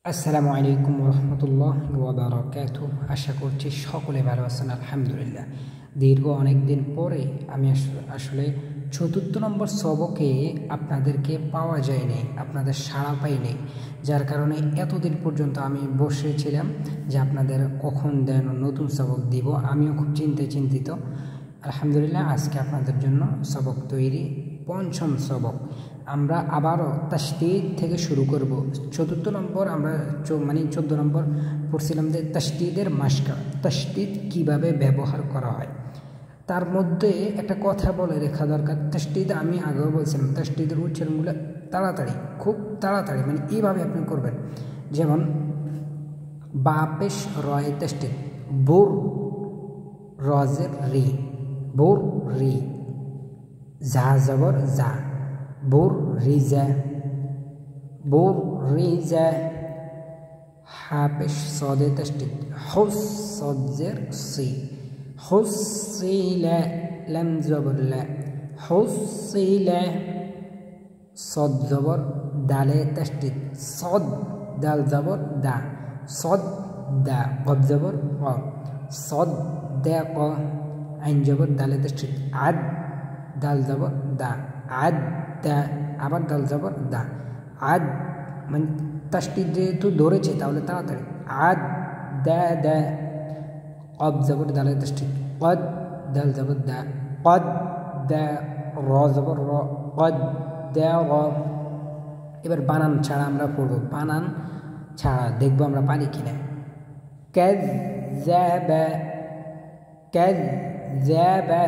আসসালামু আলাইকুম রহমতুল্লাহ ওয়াবারাকাতুহু। আশা করছি সকলে ভালো আছেন আলহামদুলিল্লাহ। দীর্ঘ অনেক দিন পরে আমি আসলে ৪র্থ নম্বর সবকে আপনাদেরকে পাওয়া যায়নি, আপনাদের সাড়া পাইনি, যার কারণে এতদিন পর্যন্ত আমি বসেছিলাম যে আপনাদের কখন দেন নতুন সবক দিব। আমিও খুব চিন্তিত। আলহামদুলিল্লাহ আজকে আপনাদের জন্য সবক তৈরি। পঞ্চম সবক আমরা আবারও তাসদীদ থেকে শুরু করব। ৪র্থ নম্বর আমরা ১৪ নম্বর পড়ছিলাম যে তাসদীদের মাসকা, তাসদীদ কীভাবে ব্যবহার করা হয়। তার মধ্যে একটা কথা বলে রেখা দরকার। তাসদীদ আমি আগেও বলছিলাম, তাসদীদের উচ্চারণগুলো তাড়াতাড়ি, খুব তাড়াতাড়ি, মানে এইভাবে আপনি করবেন। যেমন বা পেশ রয়ে তাসদীদ, বুর রজের রি, বুর রি, জা জবর জা, বুর রিজা, বুর রিজা, হা পেশ সদে তাসদীদ, হুস সদজের সি, হুসিলা, লাম জবর লা, হুসিলা, সদ জবর দালে তাসদীদ, সদ দাল জবর দা, সদ দা, কব জবর ক, সদ দা ক, আইন জবর দালে তাসদীদ, আদ দাল জবর দা, আদ দা, আবার দাল জবর দা, আদ, মানে তাসদীদ যেহেতু ধরেছে তাহলে তাড়াতাড়ি, আদ দা দা, কব জবর দালে তাসদীদ, কদ দাল জবর দা, কদ দা, র জবর র, কদ দা র। এবার বানান ছাড়া আমরা পড়ব, বানান ছাড়া দেখবো আমরা পারি কিনা। কাযযাবা, কাযযাবা,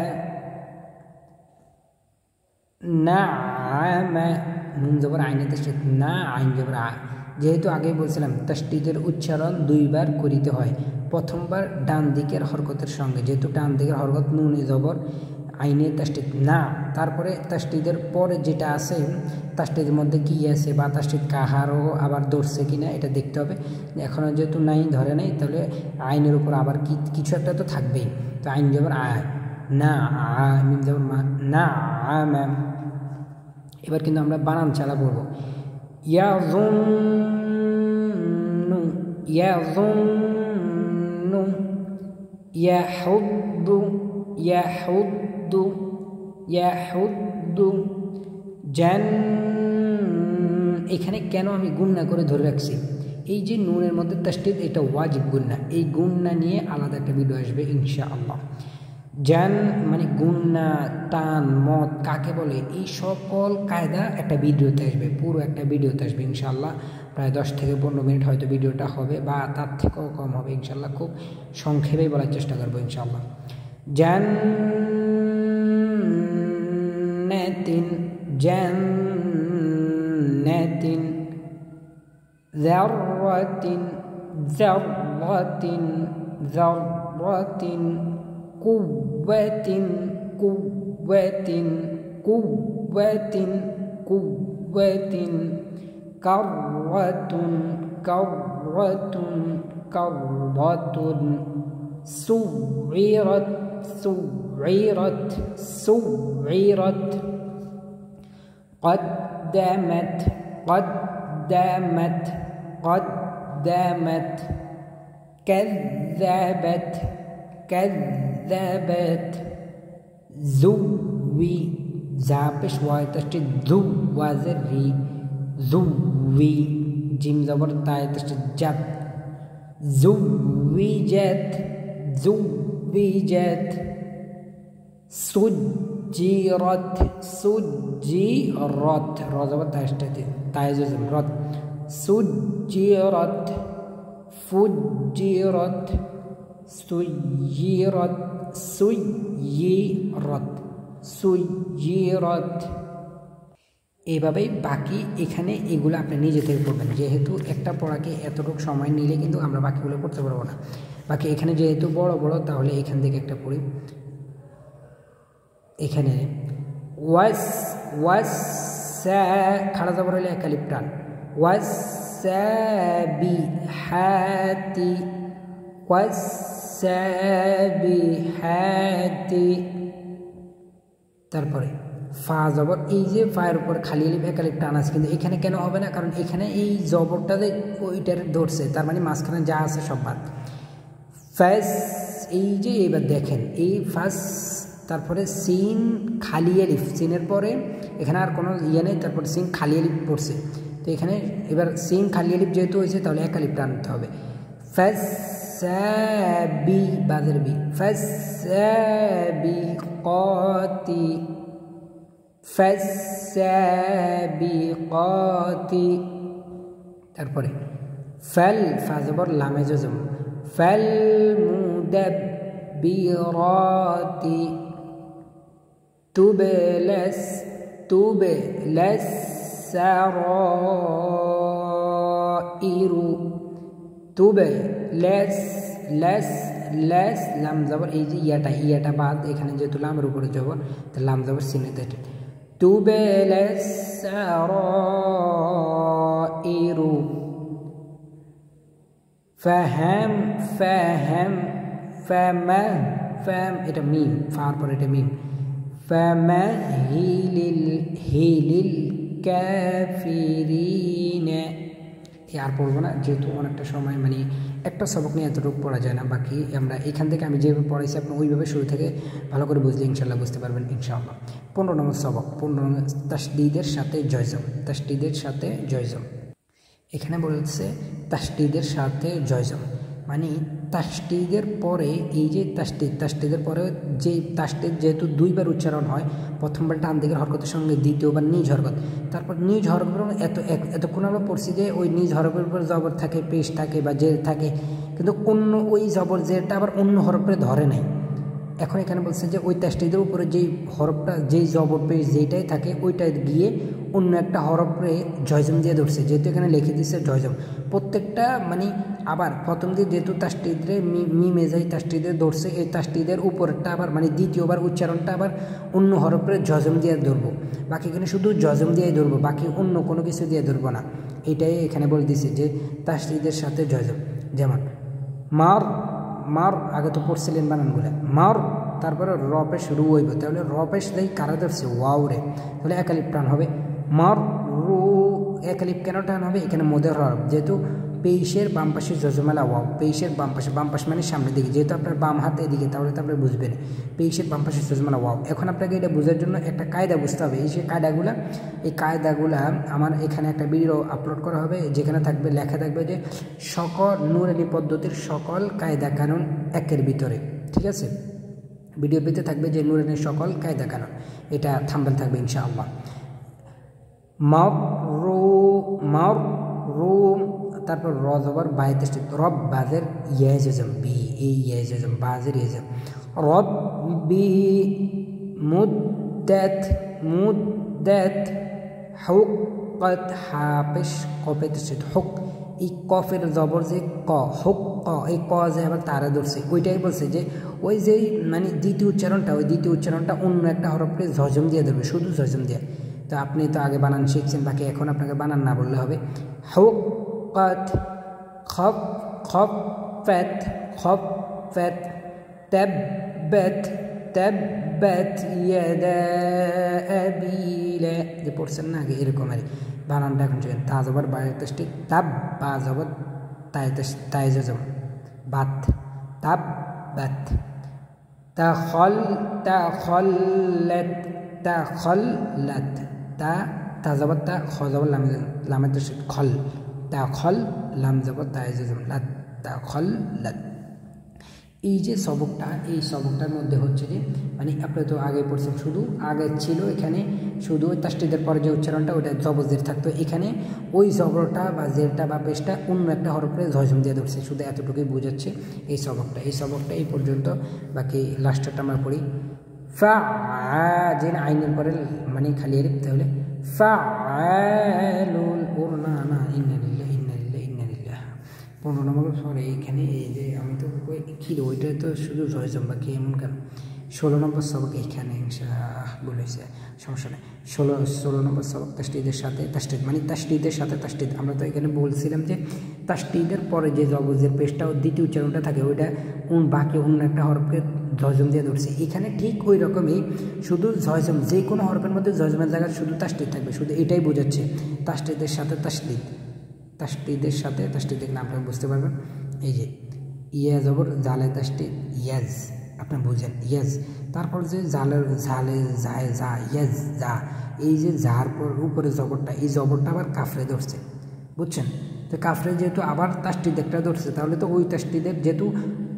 নাআমা, নুন জবর আইনে তাসদীদ, না আইন জবর আ। যেহেতু আগে বলছিলাম তাসদীদের উচ্চারণ দুইবার করিতে হয়। প্রথমবার ডান দিকের হরকতের সঙ্গে, যেহেতু ডান দিকের হরকত নুনে জবর আইনে তাসদীদ না, তারপরে তাসদীদের পরে যেটা আছে তাসদীদের মধ্যে কি আছে বা তাসদীদ কাহারও আবার ধরছে কিনা এটা দেখতে হবে। এখনও যেহেতু নাই, ধরে নাই, তাহলে আইনের উপর আবার কিছু একটা তো থাকবেই। তো আইন জবর আ, না আ, মিম জবর মা, না আ ম্যাম। এবার কিন্তু আমরা বানান ছাড়া পড়বো। ইয়াযুন্নু, ইয়াযুন্নু, ইয়াহুদ্দু, ইয়াহুদ্দু, ইয়াহুদ্দু, এখানে কেন আমি গুণনা করে ধরে রাখছি? এই যে নুনের মধ্যে তাসদীদ, এটা ওয়াজিব গুণনা। এই গুণনা নিয়ে আলাদা একটা ভিডিও আসবে ইনশাআল্লাহ। জান মানে গুণনা, টান, মত কাকে বলে, এই সকল কায়দা একটা ভিডিওতে আসবে, পুরো একটা ভিডিওতে আসবে ইনশাআল্লাহ। প্রায় ১০ থেকে ১৫ মিনিট হয়তো ভিডিওটা হবে, বা তার থেকেও কম হবে ইনশাআল্লাহ। খুব সংক্ষেপেই বলার চেষ্টা করবো ইনশাআল্লাহ। জান্নাতিন, জান্নাতিন, যাররাতিন, যাররাতিন, যাররাতিন, কুওয়াতিন, কুওয়াতিন, কুওয়াতিন, কুওয়াতিন, কাররাতুন, কাররাতুন, কাররাতুন, সুইরাত, সুইরাত, সুইরাত, قدمت, قدمت, قدمت, كذبت, كذبت, زوي, زابش واي تشتد ذو وازر ري, زوي, جيم زبر تاي تشتد جب, زوجت, زوجت, سجرت, سجرت, را زبر تاي زبر رت, سجرت, فجرت, سيرت, سيرت, سيرت। এইভাবেই বাকি এখানে এগুলো আপনি নিজে থেকে পড়বেন। যেহেতু একটা পড়াকে এতটুকু সময় নিলে কিন্তু আমরা বাকিগুলো পড়তে পারবো না। বাকি এখানে যেহেতু বড় বড়, তাহলে এখান থেকে একটা পড়ি। এখানে ওয়াস, ওয়াস, খাড়া জবর হলে এক আলিফ টান, ওয়াস সাবিহাতি, ওয়াস সাবিহাতি। তারপরে ফা জবর, এই যে ফায়ের উপর খালি আলিফ এক আলিফ টান আছে, কিন্তু এখানে কেন হবে না? কারণ এখানে এই জবরটাতে ওইটার ধরছে, তার মানে মাঝখানে যা আছে সব বাদ। ফাস, এই যে এবার দেখেন এই ফাস, তারপরে সিন খালি আলিফ, সিনের পরে এখানে আর কোনো ইয়ে নেই, তারপরে সিন খালি আলিফ পড়ছে। তো এখানে এবার সিন খালি আলিফ যেহেতু হয়েছে তাহলে এক আলিফ টানতে হবে। ফাস বি, বাদের বি, ফাস বি কতি, ফাস বি কতি। তারপরে ফাল, ফা জবর লামে জজম, ফাল মুদাব্বিরাতি, তুবলাস, তুবলাস সারাইরু, তুবলাস, লাস, লাস লাম জবর, এই যে ইয়াটা বাদ, এখানে যেহেতু লামের উপরে জবর তো লাম জবর সিনেতে, তুবলাস সারাইরু। ফাহাম, ফাহাম, ফামা, ফাম, এটা মিম, ফার পর এটা মিম, ফামাহিলিল, হিলিল কাফিরিনা। আর পড়বো না, যেহেতু অনেকটা সময় মানে একটা সবক নিয়ে এতটুকু পড়া যায় না। বাকি আমরা এখান থেকে আমি যেভাবে পড়াইছি আপনি ওইভাবে শুরু থেকে ভালো করে বুঝলে ইনশাল্লাহ বুঝতে পারবেন ইনশাআল্লাহ। 15 নম্বর সবক, 15 নম্বর তাসদীদের সাথে জয়জম, তাসদীদের সাথে জয়জম। এখানে বলছে তাসদীদের সাথে জয়জম, মানে তাসদীদের পরে এই যে তাসদীদের পরে যে তাসদীদ যেহেতু দুইবার উচ্চারণ হয়, প্রথমবার ডান দিকের হরকতের সঙ্গে দ্বিতীয়বার নিজ হরকত, তারপর নিজ হরকত এতক্ষণ আমরা পড়ছি যে ওই নিজ হরফের উপর জবর থাকে, পেশ থাকে বা জের থাকে, কিন্তু অন্য ওই জবর জেরটা আবার অন্য হরফে ধরে নাই। এখন এখানে বলছে যে ওই তাসদীদের উপরে যেই হরফটা, যেই জবর পেশ যেইটাই থাকে ওইটা গিয়ে অন্য একটা হরফে জয়জম দিয়ে ধরছে, যেহেতু এখানে লিখে দিচ্ছে জয়জম প্রত্যেকটা, মানে আবার প্রথম দিয়ে যেহেতু তাসদীদে মিমে যাই তাসদীদে ধরছে, এই তাসদীদের উপরটা আবার মানে দ্বিতীয়বার উচ্চারণটা আবার অন্য হরফে জজম দিয়ে ধরবো, বাকি এখানে শুধু জজম দিয়েই ধরবো, বাকি অন্য কোনো কিছু দিয়ে ধরবো না। এটাই এখানে বলে দিছে যে তাসদীদের সাথে জয়জম। যেমন মার, মার আগে তো পড়ছিলেন বানানগুলো, মার তারপরে রপেশ রু হইব, তাহলে রপেশ দেয় কারা ধরছে ওয়াও রে, তাহলে এক আলিফ টান হবে। মার রু, এক আলিফ কেন টান হবে? এখানে মোদের হরফ, যেহেতু পেইশের বাম পাশে জজমেলা ওয়াও, পেইশের বাম পাশে, বাম পাশে মানে সামনের দিকে, যেহেতু আপনার বাম হাতে এদিকে তাহলে তো আপনি বুঝবেন পেইশের বাম পাশে জজমেলা ওয়াও। এখন আপনাকে এটা বোঝার জন্য একটা কায়দা বুঝতে হবে, এই যে কায়দাগুলা, এই কায়দাগুলা আমার এখানে একটা ভিডিও আপলোড করা হবে, যেখানে থাকবে লেখা থাকবে যে সকল নুরানি পদ্ধতির সকল কায়দা কানুন একের ভিতরে, ঠিক আছে? ভিডিও পেতে থাকবে যে নুরানির সকল কায়দা কানুন, এটা থাম্বনেল থাকবে ইনশাআল্লাহ। মার রু, মার রু, তারপর র জবর বায়ে তাসদীদ, রব বাজের ইয়াজম বি, এই ইয়াজম বাজের ইয়াজম, রব বি, মুদ্দাত, মুদ্দাত, হুক্কাত, হাফেশ কফে তাসদীদ হুক, এই কফের জবর যে ক, হুক ক, এই ক যে আবার তারা ধরছে, ওইটাই বলছে যে ওই যে মানে দ্বিতীয় উচ্চারণটা, ওই দ্বিতীয় উচ্চারণটা অন্য একটা হরফে জজম দিয়ে ধরবে, শুধু জজম দিয়ে। তো আপনি তো আগে বানান শিখছেন, বাকি এখন আপনাকে বানান না বললে হবে। হুক্কাত, খফ, খফাত, খফাত, তাব্বাত, তাব্বাত ইয়াদা আবি লাহাব, যে পড়ছেন না আগে এরকম আর বানানটা এখন শিখেন। তা জবর বায়ে তাসদীদ তাব, বা জবর তায়ে জজম বাত, তাব্বাত, তাখল, তাখল্লাত, তাখল্লাত, তা জবর তা, খ জবর লামে তাসদীদ খল, তাখল, লাম জবর তায়ে জজম লাত, তাখল্লাত। এই যে সবকটা, এই সবকটার মধ্যে হচ্ছে যে মানে আপনি তো আগে পড়ছেন, শুধু আগে ছিল এখানে শুধু ওই তাসদীদের পরে যে উচ্চারণটা ওটা জবর জের থাকতো, এখানে ওই জবরটা বা জেরটা বা পেশটা অন্য একটা হরফে জজম দিয়ে ধরছে, শুধু এতটুকুই বোঝাচ্ছে এই সবকটা। এই সবকটা এই পর্যন্ত, বাকি লাস্টটা আমরা পড়ি। ফা যে আইনের পরে মানে খালি আলিফ, তাহলে ফাআলুল, ওর না না, ইন্না লিল্লাহি ইন্না লিল্লাহি ইন্না লিল্লাহি। 15 নম্বর পরে এইখানে এই যে আমি তো কি ওইটা তো শুধু জয়জম, বাকি এমন কেন 16 নম্বর সবক এখানে বলেছে, সমস্যা নেই। 16 নম্বর সবক তাসদিদের সাথে তাসদিদ, মানে তাসদিদের সাথে তাসদিদ। আমরা তো এখানে বলছিলাম যে তাসদিদের পরে যে জবজের পেশটা দ্বিতীয় উচ্চারণটা থাকে ওইটা বাকি অন্য একটা হরফকে জজম দিয়ে ধরছে। এখানে ঠিক ওই রকমই, শুধু জজম, যে কোনো হরফের মধ্যে জজমের জায়গায় শুধু তাসদিদ থাকবে, শুধু এটাই বোঝাচ্ছে তাসদিদের সাথে তাসদিদ। তাসদিদের সাথে তাসদিদের নামটা বুঝতে পারবেন। এই যে ইয়া জবর জালে তাসদিদ, ইয়াজ, আপনি বুঝেন ইয়াজ। তারপর যে জালের ঝালে যায় যা, ইয়াজ যা, এই যে যার পর উপরে জবরটা, এই জবরটা আবার কাফরে ধরছে, বুঝছেন? তো কাফরে যেহেতু আবার তাসদিদ একটা ধরছে, তাহলে তো ওই তাসদিদের যেহেতু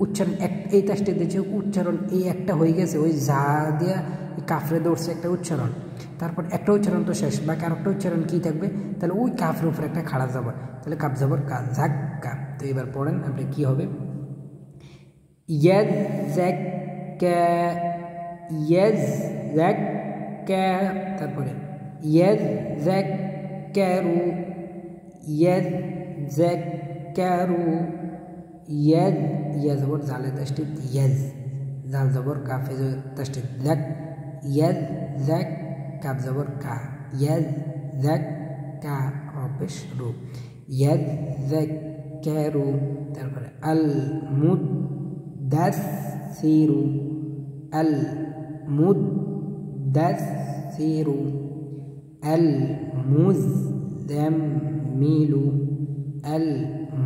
উচ্চারণ এই তাসদিদের যে উচ্চারণ এই একটা হয়ে গেছে, ওই যা দিয়া কাফরে ধরছে একটা উচ্চারণ, তারপর একটা উচ্চারণ তো শেষ, বাকি আরেকটা উচ্চারণ কী থাকবে? তাহলে ওই কাফের উপরে একটা খাড়া জবর, তাহলে কাপ জবর কা, ঝাক কা। তো এবার পড়েন আপনি কী হবে? ইয়াজ্জাক্কা, ইয়াজ্জাক্কা, তারপরে ইয়াজ্জাক্কারু, ইয়াজ্জাক্কারু, ইয়া জবর জালে তাসদিদ ইয়াজ, জাল জবর কাফে তাসদিদ লাক, ইয়াজ্জাক, কাপ জবর কা, ইয়াজ্জাক্কা, পেশ রু, ইয়াজ্জাক্কারু। তারপরে আল মুদাসসিরু, আল মুদাসসিরু, আল মুজাম্মিলু, আল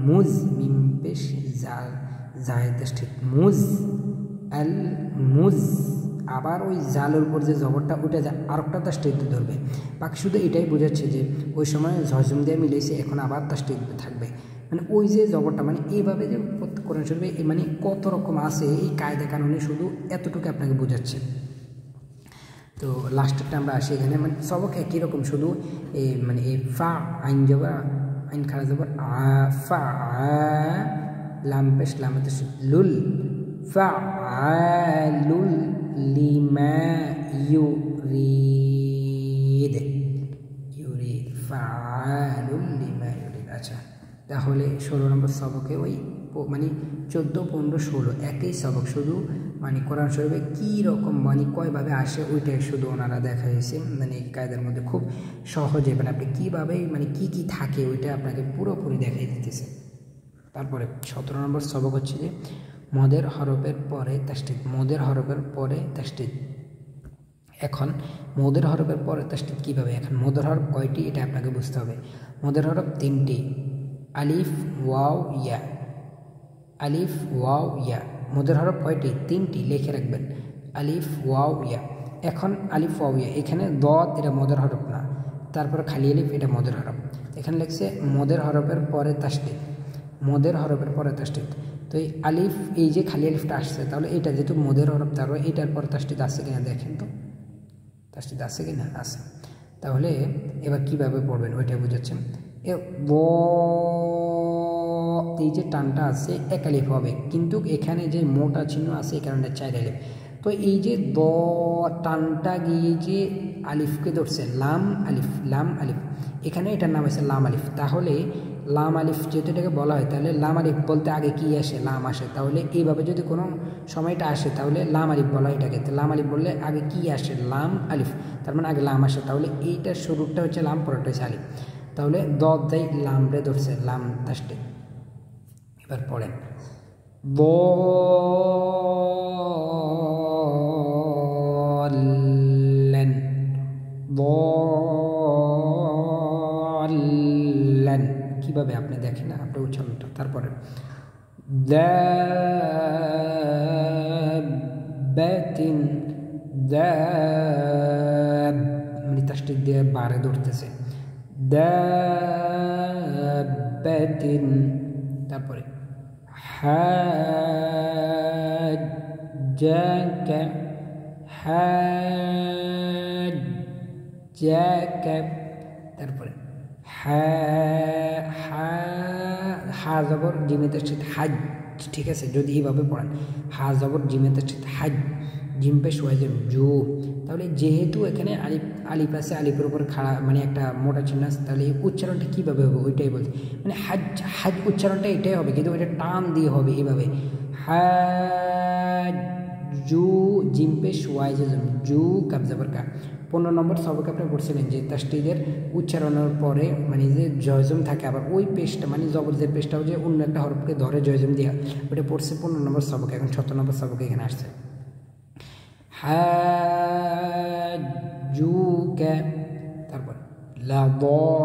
মুজ, মিম পেশ জাল জায়ে তাসদিদ মুজ, আল মুজ। আবার ওই জালের উপর যে জবরটা উঠে যায় আরেকটা তাসদিদ ধরবে। বাকি শুধু এটাই বোঝাচ্ছে যে ওই সময় জজম দিয়ে মিলেছে, এখন আবার তাসদিদ থাকবে। মানে ওই যে জবরটা, মানে এইভাবে যে কোরআন শরীফে মানে কত রকম আছে এই কায়দা কানুনে, শুধু এতটুকু আপনাকে বোঝাচ্ছে। তো লাস্টেরটা আমরা আসি এখানে, মানে সবক একই রকম, শুধু এই মানে এই ফা আইন জবর, আইন খাড়া জবর আ, ফা লাম পেশ লামে তাসদিদ লুল, ফা লুল লিমা ইউরিদ, ইউরিদ, ফা লুল লিমা ইউরিদ। আচ্ছা, তাহলে 16 নম্বর সবকে ওই মানে 14, 15, 16 একই সবক, শুধু মানে কোরআন শরীফে কী রকম মানে কয়ভাবে আসে ওইটাই শুধু ওনারা দেখাইছে, মানে কায়দার মধ্যে খুব সহজে, মানে আপনি কীভাবে মানে কী কী থাকে ওইটা আপনাকে পুরোপুরি দেখাই দিতেছে। তারপরে 17 নম্বর সবক হচ্ছে যে মদের হরফের পরে তাসদিদ, মদের হরফের পরে তাসদিদ। এখন মদের হরফের পরে তাসদিদ কীভাবে? এখন মদের হরফ কয়টি এটা আপনাকে বুঝতে হবে। মদের হরফ 3টি, আলিফ ওয়াও ইয়া, আলিফ ওয়াও ইয়া। মদের হরফ কয়টি? 3টি, লিখে রাখবেন, আলিফ ওয়াও ইয়া। এখন আলিফ ওয়াও ইয়া, এখানে দদ এটা মদের হরফ না, তারপর খালি আলিফ এটা মদের হরফ। এখানে লিখছে মদের হরফের পরে তাসদিদ, মদের হরফের পরে তাসদিদ। তো এই আলিফ, এই যে খালি আলিফটা আসছে, তাহলে এটা যেহেতু মদের হরফ, তারপর এইটার পরে তাসদিদ আছে কিনা দেখেন তো, তাসদিদ আছে কিনা, আছে। তাহলে এবার কিভাবে পড়বেন ওইটা বুঝাচ্ছেন। এই যে টানটা আছে এক আলিফ হবে, কিন্তু এখানে যে মোটা চিহ্ন আছে এই কারণে 4 আলিফ। তো এই যে দ টানটা গিয়ে যে আলিফকে ধরছে, লাম আলিফ, লাম আলিফ, এখানে এটার নাম হচ্ছে লাম আলিফ। তাহলে লাম আলিফ যেহেতু এটাকে বলা হয়, তাহলে লাম আলিফ বলতে আগে কি আসে? লাম আসে। তাহলে এইভাবে যদি কোনো সময়টা আসে তাহলে লাম আলিফ বলা হয় এটাকে। তো লাম আলিফ বললে আগে কি আসে? লাম আলিফ, তার মানে আগে লাম আসে। তাহলে এইটার শুরুটা হচ্ছে লাম, পরেরটা হচ্ছে আলিফ। তাহলে দদ দেয় লাম রে ধরছে, লাম তাসদিদ। এবার পড়েন ضالًا, ضالًا, কিভাবে আপনি দেখেন না আপনার উচ্চারণটা। তারপরে দাব্বাতিন, দাব মানে তাসদিদ দিয়ে বারে ধরতেছে, দাব্বাতিন। তারপরে হাজ্জাকা, হাজ্জাকা। তারপরে হা জবর জিমে তাসদিদ হাজ, ঠিক আছে? যদি এইভাবে পড়েন হা জবর জিমে তাসদিদ হাজ, জিম পেশ ওয়াজিম জু। তাহলে যেহেতু এখানে আলিফ, আলিফ আছে, আলিফের উপর খাড়া মানে একটা মোটা চিহ্ন আছে, তাহলে এই উচ্চারণটা কীভাবে হবে ওইটাই বলছে। মানে হাজ, হাজ উচ্চারণটা এটাই হবে, কিন্তু এটা টান দিয়ে হবে এইভাবে, হাজ জু জিম পেশ ওয়াই জজম জু কাবজাবার কা। 15 নম্বর সবকে আপনি পড়ছিলেন যে তাসদিদের উচ্চারণের পরে মানে যে জয়জম থাকে আবার ওই পেশটা মানে জবরদের পেশটাও যে অন্য একটা হরফকে ধরে জয়জম দিয়া ওটা পড়ছে 15 নম্বর সবকে। এখন 17 নম্বর সবকে এখানে আসছে হাজুকা তারপর লাদাল্লুনা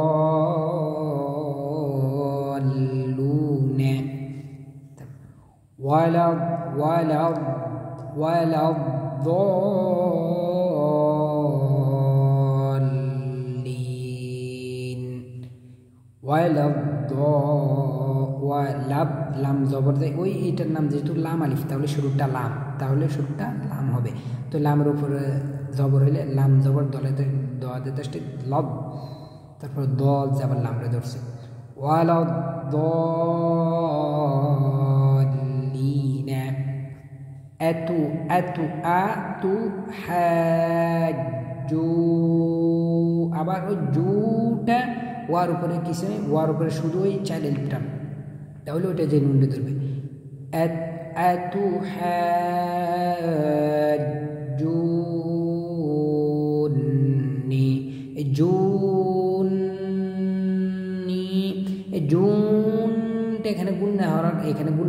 ওয়ালা ওয়ালা ওয়ালা লাম জবর দেয় ওই এটার নাম যেহেতু লাম আলিফ তাহলে শুরুটা লাম হবে। তো লামের উপরে জবর হইলে লাম জবর দলেতে দোয়াতে দশটি লব তারপর দল যাবার লামরে ধরছে ওয়ালা দলিনা এতু এতু আতু হাজু আবার ওই জুটা ওয়ার উপরে কিছু নেই ওয়ার উপরে শুধু ওই চাইল্ড এলিফটা তাহলে ওইটা যে নুনটা ধরবে এতু হাজুনি এই জুনটা এখানে গুণ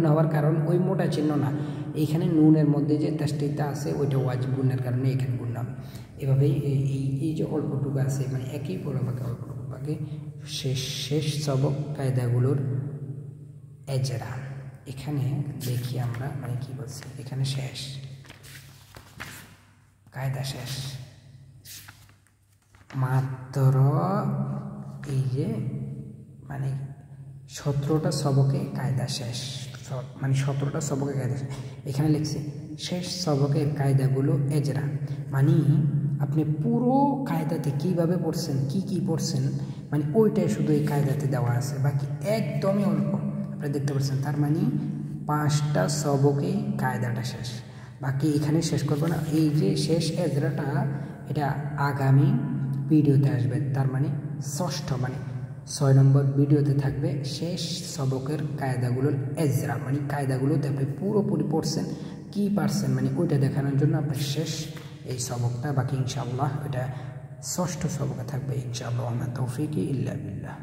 না হওয়ার কারণ ওই মোটা চিহ্ন না এইখানে নুনের মধ্যে যে তাসদিদটা আছে ওইটা ওয়াজিব গুণের কারণে এখানে গুণ হবে। এভাবেই এই যে অল্পটুকু আছে মানে একই পড়াবাকে অল্পটুকু বাকি শেষ সবক কায়দাগুলোর এজরা। এখানে দেখি আমরা মানে কি বলছি এখানে শেষ কায়দা শেষ মাত্র এই যে মানে 17টা সবকে কায়দা শেষ মানে 17টা সবকে কায়দা শেষ। এখানে লিখছে শেষ সবকের কায়দাগুলো এজরা মানে আপনি পুরো কায়দাতে কিভাবে পড়ছেন কি পড়ছেন মানে ওইটাই শুধু এই কায়দাতে দেওয়া আছে বাকি একদমই অল্প আপনারা দেখতে পাচ্ছেন। তার মানে 5টা সবকে কায়দাটা শেষ বাকি এখানে শেষ করবো না। এই যে শেষ এজরাটা এটা আগামী ভিডিওতে আসবে তার মানে 6 মানে 6 নম্বর ভিডিওতে থাকবে শেষ সবকের কায়দাগুলোর এজরা মানে কায়দাগুলোতে আপনি পুরোপুরি পড়ছেন কি পারছেন মানে ওইটা দেখানোর জন্য আপনার শেষ এই সবকটা বাকি ইনশাআল্লাহ এটা 6ষ্ঠ সবকে থাকবে ইনশাআল্লাহ। আমার তৌফিক ইল্লা বিল্লাহ।